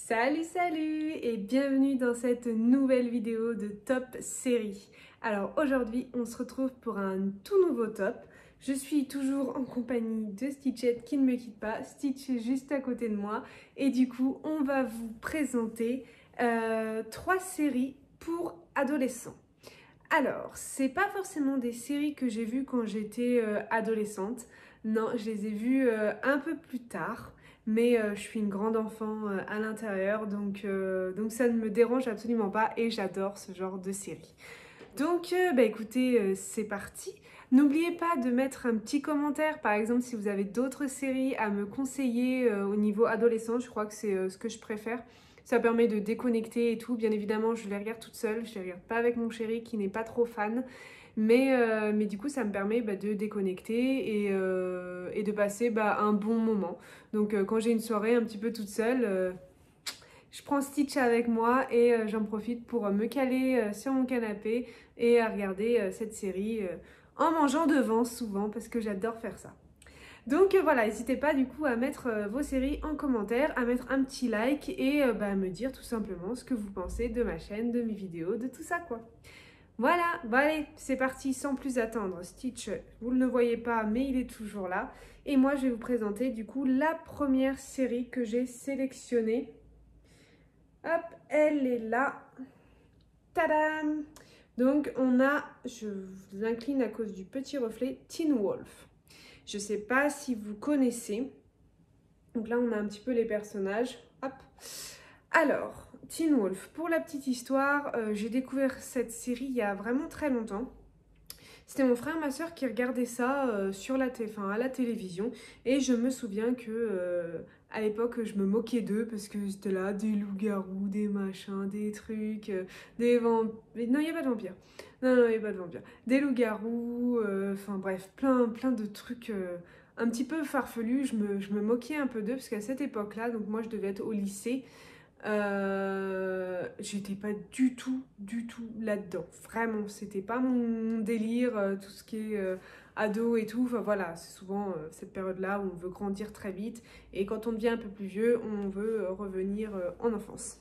Salut et bienvenue dans cette nouvelle vidéo de Top Série. Alors aujourd'hui on se retrouve pour un tout nouveau top. Je suis toujours en compagnie de Stitchette qui ne me quitte pas. Stitch est juste à côté de moi et du coup on va vous présenter 3 séries pour adolescents. Alors, c'est pas forcément des séries que j'ai vues quand j'étais adolescente. Non, je les ai vues un peu plus tard. Mais je suis une grande enfant à l'intérieur, donc ça ne me dérange absolument pas et j'adore ce genre de série. Donc écoutez, c'est parti. N'oubliez pas de mettre un petit commentaire, par exemple si vous avez d'autres séries à me conseiller au niveau adolescent, je crois que c'est ce que je préfère. Ça permet de déconnecter et tout, bien évidemment je les regarde toute seule, je les regarde pas avec mon chéri qui n'est pas trop fan. Mais du coup, ça me permet de déconnecter et de passer un bon moment. Donc, quand j'ai une soirée un petit peu toute seule, je prends Stitch avec moi et j'en profite pour me caler sur mon canapé et à regarder cette série en mangeant devant souvent parce que j'adore faire ça. Donc voilà, n'hésitez pas du coup à mettre vos séries en commentaire, à mettre un petit like et à me dire tout simplement ce que vous pensez de ma chaîne, de mes vidéos, de tout ça quoi. Voilà, bon allez, c'est parti sans plus attendre. Stitch, vous ne le voyez pas, mais il est toujours là. Et moi, je vais vous présenter du coup la première série que j'ai sélectionnée. Hop, elle est là. Tadam! Donc on a, je vous incline à cause du petit reflet, Teen Wolf. Je ne sais pas si vous connaissez. Donc là, on a un petit peu les personnages. Hop. Alors, Teen Wolf, pour la petite histoire, j'ai découvert cette série il y a vraiment très longtemps. C'était mon frère et ma soeur qui regardaient ça à la télévision. Et je me souviens que à l'époque, je me moquais d'eux parce que c'était là des loups-garous, des machins, des trucs, des vampires. Non, il n'y a pas de vampires. Non, il n'y a pas de vampires. Des loups-garous, enfin bref, plein de trucs un petit peu farfelus. Je me moquais un peu d'eux parce qu'à cette époque-là, donc moi je devais être au lycée. J'étais pas du tout là-dedans. Vraiment, c'était pas mon délire, tout ce qui est ado et tout. Enfin voilà, c'est souvent cette période-là où on veut grandir très vite. Et quand on devient un peu plus vieux, on veut revenir en enfance.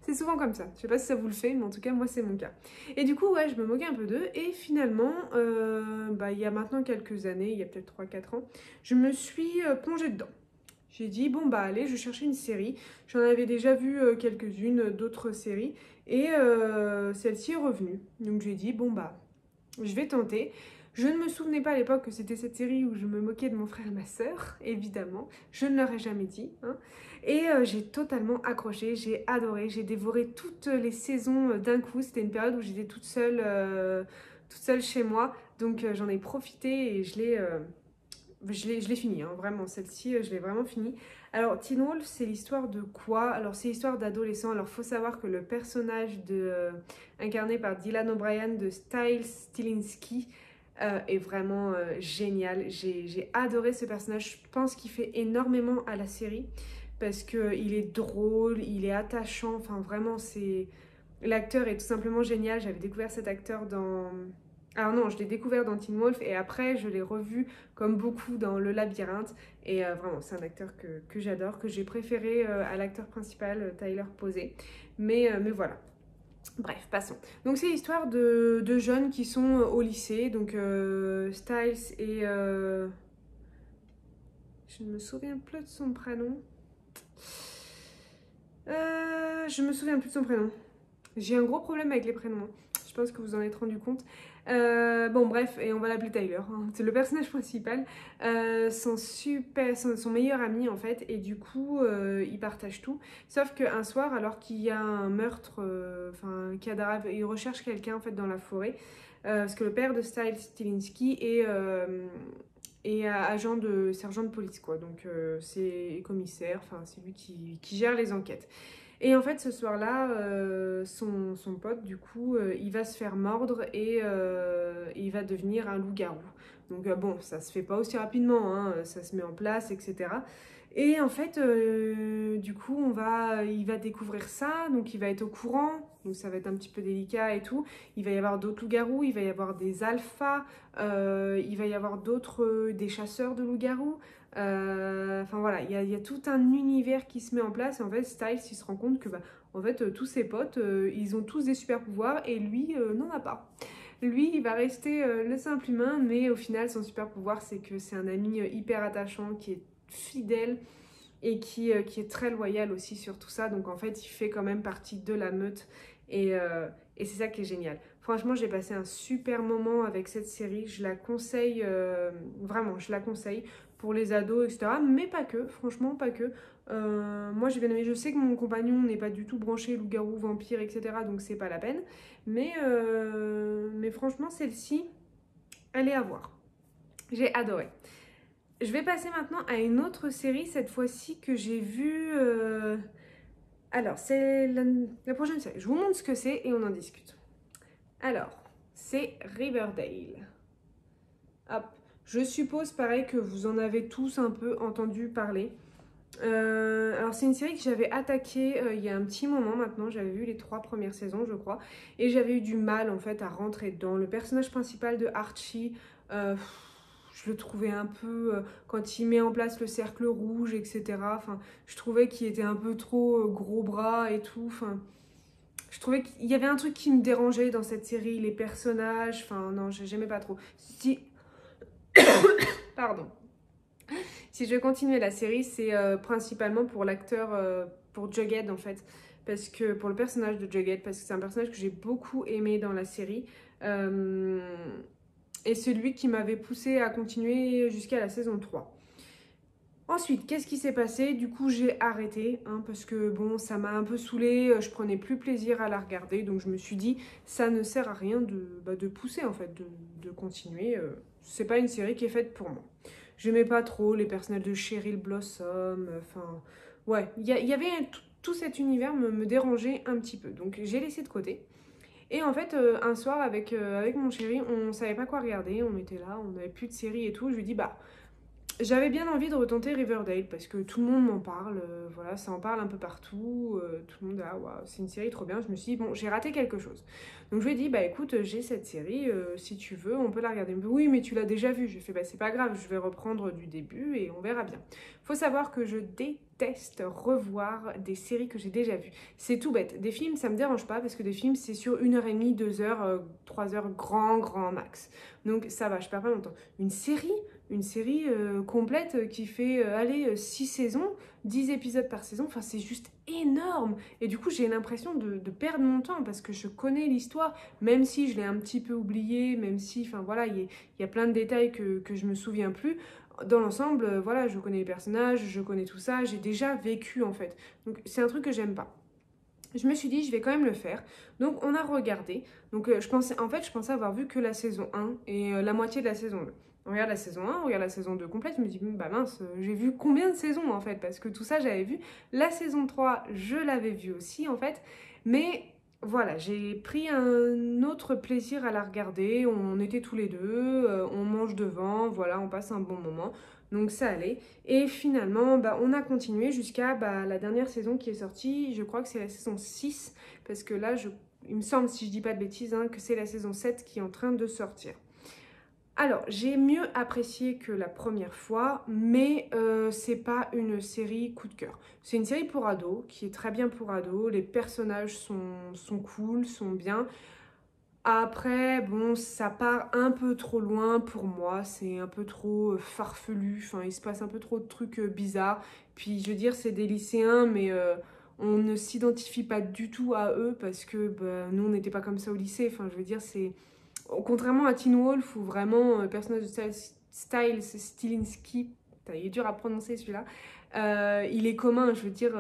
C'est souvent comme ça. Je sais pas si ça vous le fait, mais en tout cas, moi, c'est mon cas. Et du coup, ouais, je me moquais un peu d'eux. Et finalement, il y a maintenant quelques années, il y a peut-être 3-4 ans, je me suis plongée dedans. J'ai dit, bon bah allez, je cherchais une série. J'en avais déjà vu quelques-unes d'autres séries. Et celle-ci est revenue. Donc j'ai dit, bon bah, je vais tenter. Je ne me souvenais pas à l'époque que c'était cette série où je me moquais de mon frère et ma sœur, évidemment. Je ne leur ai jamais dit. Hein. Et j'ai totalement accroché, j'ai adoré. J'ai dévoré toutes les saisons d'un coup. C'était une période où j'étais toute seule chez moi. Donc j'en ai profité et je l'ai fini, hein, vraiment. Celle-ci, je l'ai vraiment fini. Alors, Teen Wolf, c'est l'histoire de quoi? Alors, c'est l'histoire d'adolescents. Alors, faut savoir que le personnage incarné par Dylan O'Brien de Styles Stilinski est vraiment génial. J'ai adoré ce personnage. Je pense qu'il fait énormément à la série parce qu'il est drôle, il est attachant. Enfin, vraiment, c'est... L'acteur est tout simplement génial. J'avais découvert cet acteur dans... Alors non, je l'ai découvert dans Teen Wolf et après je l'ai revu comme beaucoup dans Le Labyrinthe. Et vraiment, c'est un acteur que j'adore, que j'ai préféré à l'acteur principal, Tyler Posey. Mais voilà. Bref, passons. Donc c'est l'histoire de jeunes qui sont au lycée. Donc Styles et... je ne me souviens plus de son prénom. Je me souviens plus de son prénom. J'ai un gros problème avec les prénoms. Je pense que vous en êtes rendu compte. Bon bref, et on va l'appeler Tyler, hein. C'est le personnage principal, son meilleur ami en fait, et du coup ils partagent tout, sauf qu'un soir alors qu'il y a un meurtre, un cadavre, il recherche quelqu'un en fait dans la forêt, parce que le père de Styles Stilinski est sergent de police quoi, donc c'est commissaire, enfin c'est lui qui gère les enquêtes. Et en fait, ce soir-là, son pote, du coup, il va se faire mordre et il va devenir un loup-garou. Donc bon, ça se fait pas aussi rapidement, hein, ça se met en place, etc. Et en fait, du coup, il va découvrir ça, donc il va être au courant, donc ça va être un petit peu délicat et tout. Il va y avoir d'autres loups-garous, il va y avoir des alphas, il va y avoir des chasseurs de loups-garous. Enfin voilà, il y a tout un univers qui se met en place. Et en fait, Styles, il se rend compte que en fait, tous ses potes, ils ont tous des super pouvoirs et lui n'en a pas. Lui, il va rester le simple humain, mais au final, son super pouvoir, c'est que c'est un ami hyper attachant, qui est fidèle et qui est très loyal aussi sur tout ça. Donc en fait, il fait quand même partie de la meute et c'est ça qui est génial. Franchement, j'ai passé un super moment avec cette série. Je la conseille, vraiment, je la conseille pour les ados, etc. Mais pas que, franchement, pas que. Moi, j'ai bien aimé. Je sais que mon compagnon n'est pas du tout branché loup-garou, vampire, etc. Donc c'est pas la peine. Mais franchement, celle-ci, elle est à voir. J'ai adoré. Je vais passer maintenant à une autre série, cette fois-ci que j'ai vue. Alors, c'est la prochaine série. Je vous montre ce que c'est et on en discute. Alors, c'est Riverdale. Hop. Je suppose, pareil, que vous en avez tous un peu entendu parler. Alors, c'est une série que j'avais attaquée il y a un petit moment maintenant. J'avais vu les 3 premières saisons, je crois. Et j'avais eu du mal, en fait, à rentrer dedans. Le personnage principal de Archie, je le trouvais un peu... quand il met en place le cercle rouge, etc. Enfin, je trouvais qu'il était un peu trop gros bras et tout. Enfin, je trouvais qu'il y avait un truc qui me dérangeait dans cette série. Les personnages, enfin, non, j'aimais pas trop. Si... Pardon. Si je vais continuer la série, c'est principalement pour l'acteur, pour Jughead en fait. Parce que, pour le personnage de Jughead, parce que c'est un personnage que j'ai beaucoup aimé dans la série. Et celui qui m'avait poussé à continuer jusqu'à la saison 3. Ensuite, qu'est-ce qui s'est passé? Du coup, j'ai arrêté, hein, parce que bon, ça m'a un peu saoulée, je prenais plus plaisir à la regarder, donc je me suis dit, ça ne sert à rien de pousser en fait, de continuer. C'est pas une série qui est faite pour moi. J'aimais pas trop les personnages de Cheryl Blossom, enfin, ouais, y avait tout cet univers me dérangeait un petit peu, donc j'ai laissé de côté. Et en fait, un soir avec mon chéri, on savait pas quoi regarder, on était là, on n'avait plus de série et tout, je lui dis, bah, j'avais bien envie de retenter Riverdale parce que tout le monde m'en parle, voilà, ça en parle un peu partout, tout le monde est là, waouh, c'est une série trop bien. Je me suis dit, bon, j'ai raté quelque chose. Donc je lui ai dit, bah écoute, j'ai cette série, si tu veux, on peut la regarder. Il me dit, oui, mais tu l'as déjà vue. J'ai fait, bah c'est pas grave, je vais reprendre du début et on verra bien. Faut savoir que je déteste revoir des séries que j'ai déjà vues. C'est tout bête. Des films, ça me dérange pas parce que des films, c'est sur 1h30, 2h, 3h, grand max. Donc ça va, je perds pas mon temps. Une série complète qui fait, allez, 6 saisons, 10 épisodes par saison, enfin c'est juste énorme. Et du coup j'ai l'impression de perdre mon temps parce que je connais l'histoire, même si je l'ai un petit peu oubliée, même si, enfin voilà, il y a plein de détails que je me souviens plus. Dans l'ensemble, voilà, je connais les personnages, je connais tout ça, j'ai déjà vécu en fait. Donc c'est un truc que j'aime pas. Je me suis dit, je vais quand même le faire. Donc, on a regardé. Donc, je pensais avoir vu que la saison 1 et la moitié de la saison 2. On regarde la saison 1, on regarde la saison 2 complète. Je me dis, bah mince, j'ai vu combien de saisons en fait? Parce que tout ça, j'avais vu. La saison 3, je l'avais vue aussi en fait. Mais voilà, j'ai pris un autre plaisir à la regarder. On était tous les deux, on mange devant, voilà, on passe un bon moment. Donc ça allait. Et finalement, bah, on a continué jusqu'à la dernière saison qui est sortie. Je crois que c'est la saison 6. Parce que là, il me semble, si je dis pas de bêtises, hein, que c'est la saison 7 qui est en train de sortir. Alors, j'ai mieux apprécié que la première fois, mais c'est pas une série coup de cœur. C'est une série pour ados, qui est très bien pour ados. Les personnages sont cool, sont bien. Après, bon, ça part un peu trop loin pour moi, c'est un peu trop farfelu, enfin, il se passe un peu trop de trucs bizarres. Puis, je veux dire, c'est des lycéens, mais on ne s'identifie pas du tout à eux parce que bah, nous, on n'était pas comme ça au lycée. Enfin, je veux dire, c'est... Contrairement à Teen Wolf, où vraiment, le personnage de Styles Stilinski, il est dur à prononcer celui-là, il est commun, je veux dire,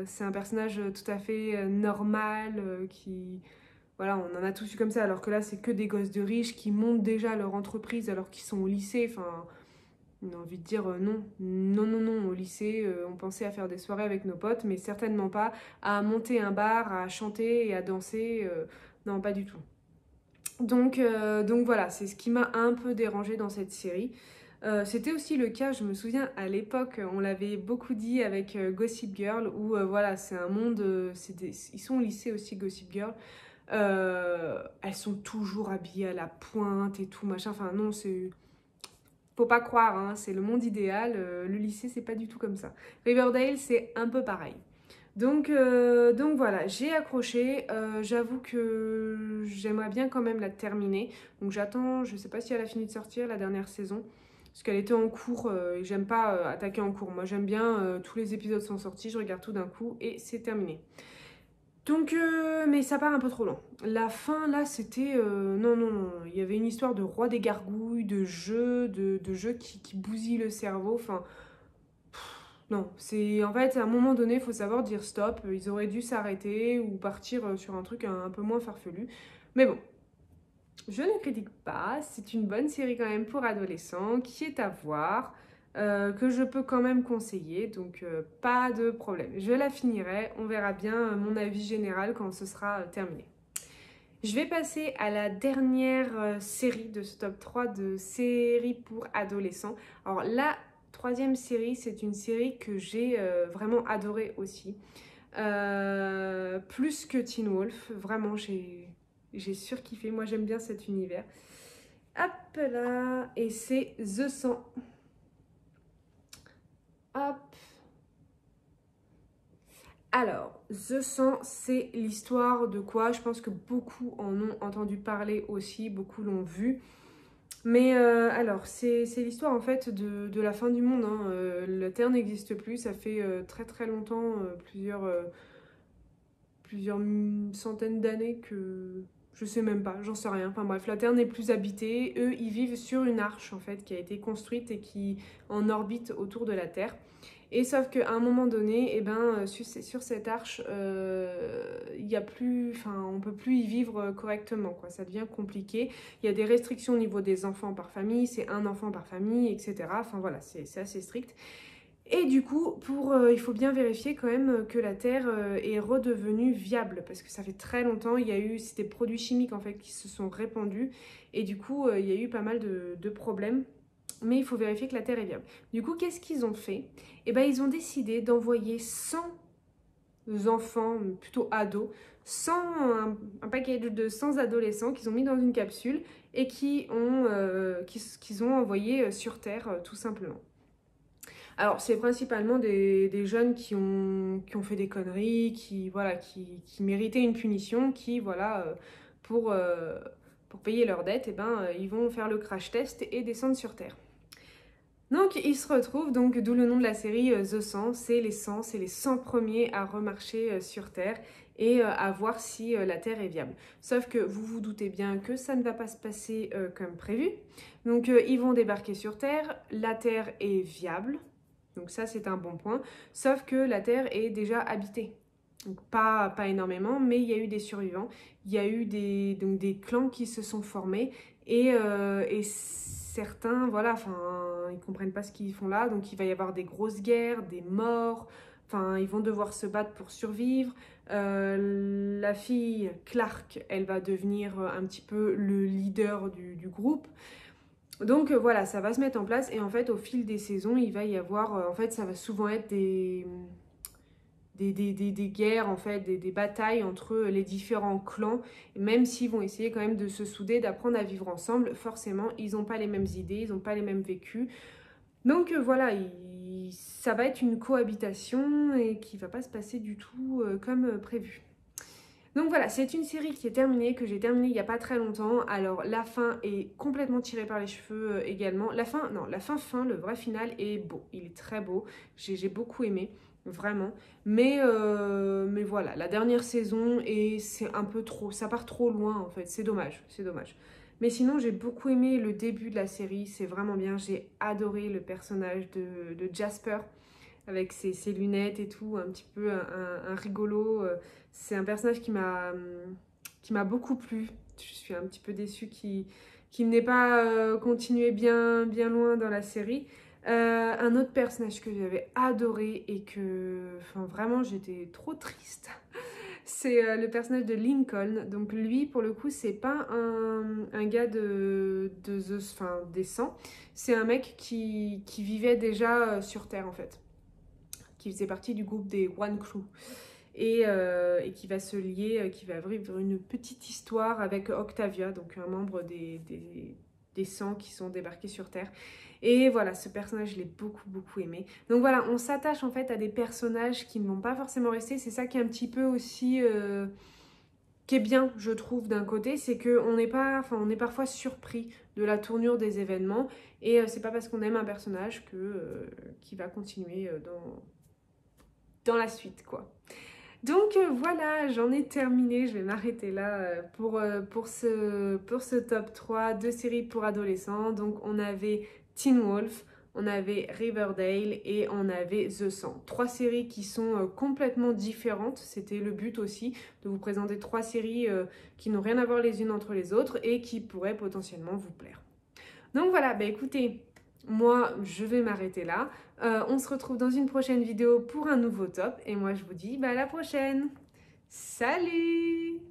c'est un personnage tout à fait normal, qui voilà, on en a tous eu comme ça, alors que là, c'est que des gosses de riches qui montent déjà leur entreprise alors qu'ils sont au lycée. Enfin, on a envie de dire non. Non, non, non. Au lycée, on pensait à faire des soirées avec nos potes, mais certainement pas à monter un bar, à chanter et à danser. Non, pas du tout. Donc voilà, c'est ce qui m'a un peu dérangée dans cette série. C'était aussi le cas, je me souviens, à l'époque, on l'avait beaucoup dit avec Gossip Girl, où voilà, c'est un monde, ils sont au lycée aussi, Gossip Girl. Elles sont toujours habillées à la pointe et tout, machin. Enfin, non, c'est... faut pas croire, hein, c'est le monde idéal, le lycée c'est pas du tout comme ça. Riverdale c'est un peu pareil. Donc voilà, j'ai accroché, j'avoue que j'aimerais bien quand même la terminer. Donc j'attends, je sais pas si elle a fini de sortir la dernière saison, parce qu'elle était en cours et j'aime pas attaquer en cours. Moi j'aime bien, tous les épisodes sont sortis, je regarde tout d'un coup et c'est terminé. Donc, mais ça part un peu trop lent. La fin, là, c'était... non, non, non. Il y avait une histoire de roi des gargouilles, de jeux qui bousillent le cerveau. Enfin, non. C'est... En fait, à un moment donné, il faut savoir dire stop. Ils auraient dû s'arrêter ou partir sur un truc un peu moins farfelu. Mais bon, je ne critique pas. C'est une bonne série quand même pour adolescents qui est à voir. Que je peux quand même conseiller, donc pas de problème. Je la finirai, on verra bien mon avis général quand ce sera terminé. Je vais passer à la dernière série de ce top 3 de séries pour adolescents. Alors la troisième série, c'est une série que j'ai vraiment adorée aussi. Plus que Teen Wolf, vraiment j'ai surkiffé, moi j'aime bien cet univers. Hop là, et c'est The 100. Hop. Alors, The 100, c'est l'histoire de quoi? Je pense que beaucoup en ont entendu parler aussi, beaucoup l'ont vu. Mais alors, c'est l'histoire en fait de la fin du monde, hein. La Terre n'existe plus, ça fait très très longtemps, plusieurs centaines d'années que... Je sais même pas, j'en sais rien. Enfin bref, la Terre n'est plus habitée. Eux, ils vivent sur une arche en fait qui a été construite et qui en orbite autour de la Terre. Et sauf qu'à un moment donné, eh ben, sur cette arche, y a plus, enfin, on ne peut plus y vivre correctement, quoi. Ça devient compliqué. Il y a des restrictions au niveau des enfants par famille, c'est un enfant par famille, etc. Enfin voilà, c'est assez strict. Et du coup, il faut bien vérifier quand même que la Terre est redevenue viable, parce que ça fait très longtemps, il y a eu des produits chimiques en fait qui se sont répandus, et du coup, il y a eu pas mal de problèmes. Mais il faut vérifier que la Terre est viable. Du coup, qu'est-ce qu'ils ont fait? Eh ben, ils ont décidé d'envoyer 100 enfants, plutôt ados, 100, un package de 100 adolescents qu'ils ont mis dans une capsule et qu'ils ont envoyé sur Terre, tout simplement. Alors, c'est principalement des jeunes qui ont fait des conneries, voilà, qui méritaient une punition, qui, voilà, pour payer leurs dettes, eh ben, ils vont faire le crash test et descendre sur Terre. Donc ils se retrouvent, donc d'où le nom de la série The 100, c'est les 100 premiers à remarcher sur Terre et à voir si la Terre est viable. Sauf que vous vous doutez bien que ça ne va pas se passer comme prévu. Donc ils vont débarquer sur Terre, la Terre est viable, donc ça c'est un bon point, sauf que la Terre est déjà habitée. Donc pas énormément, mais il y a eu des survivants, il y a eu des clans qui se sont formés et certains, voilà, enfin, ils comprennent pas ce qu'ils font là, donc il va y avoir des grosses guerres, des morts, enfin, ils vont devoir se battre pour survivre. La fille, Clark, elle va devenir un petit peu le leader du groupe. Donc voilà, ça va se mettre en place et en fait, au fil des saisons, il va y avoir, en fait, ça va souvent être des guerres, en fait, des batailles entre les différents clans, même s'ils vont essayer quand même de se souder, d'apprendre à vivre ensemble, forcément, ils n'ont pas les mêmes idées, ils n'ont pas les mêmes vécus. Donc voilà, ça va être une cohabitation et qui va pas se passer du tout comme prévu. Donc voilà, c'est une série qui est terminée, que j'ai terminée il n'y a pas très longtemps. Alors la fin est complètement tirée par les cheveux également. La fin, le vrai final est beau, il est très beau, j'ai beaucoup aimé. Vraiment, mais voilà, la dernière saison et c'est un peu trop, ça part trop loin en fait, c'est dommage, c'est dommage. Mais sinon j'ai beaucoup aimé le début de la série, c'est vraiment bien, j'ai adoré le personnage de Jasper avec ses lunettes et tout, un petit peu un rigolo. C'est un personnage qui m'a beaucoup plu. Je suis un petit peu déçue qu'il n'ait pas continué bien loin dans la série. Un autre personnage que j'avais adoré et que, enfin vraiment, j'étais trop triste. C'est le personnage de Lincoln. Donc lui, pour le coup, c'est pas un gars des 100. C'est un mec qui vivait déjà sur Terre en fait, qui faisait partie du groupe des One Crew. Et qui va se lier, qui va vivre une petite histoire avec Octavia, donc un membre des 100 qui sont débarqués sur Terre. Et voilà, ce personnage, je l'ai beaucoup aimé. Donc voilà, on s'attache en fait à des personnages qui ne vont pas forcément rester. C'est ça qui est un petit peu aussi... qui est bien, je trouve, d'un côté, c'est qu'on n'est pas, enfin, on est parfois surpris de la tournure des événements. Et c'est pas parce qu'on aime un personnage qu'il va continuer dans la suite, quoi. Donc voilà, j'en ai terminé, je vais m'arrêter là pour ce top 3 de séries pour adolescents. Donc on avait Teen Wolf, on avait Riverdale et on avait The 100. Trois séries qui sont complètement différentes, c'était le but aussi, de vous présenter trois séries qui n'ont rien à voir les unes entre les autres et qui pourraient potentiellement vous plaire. Donc voilà, bah écoutez, moi je vais m'arrêter là. On se retrouve dans une prochaine vidéo pour un nouveau top. Et moi je vous dis bah à la prochaine. Salut!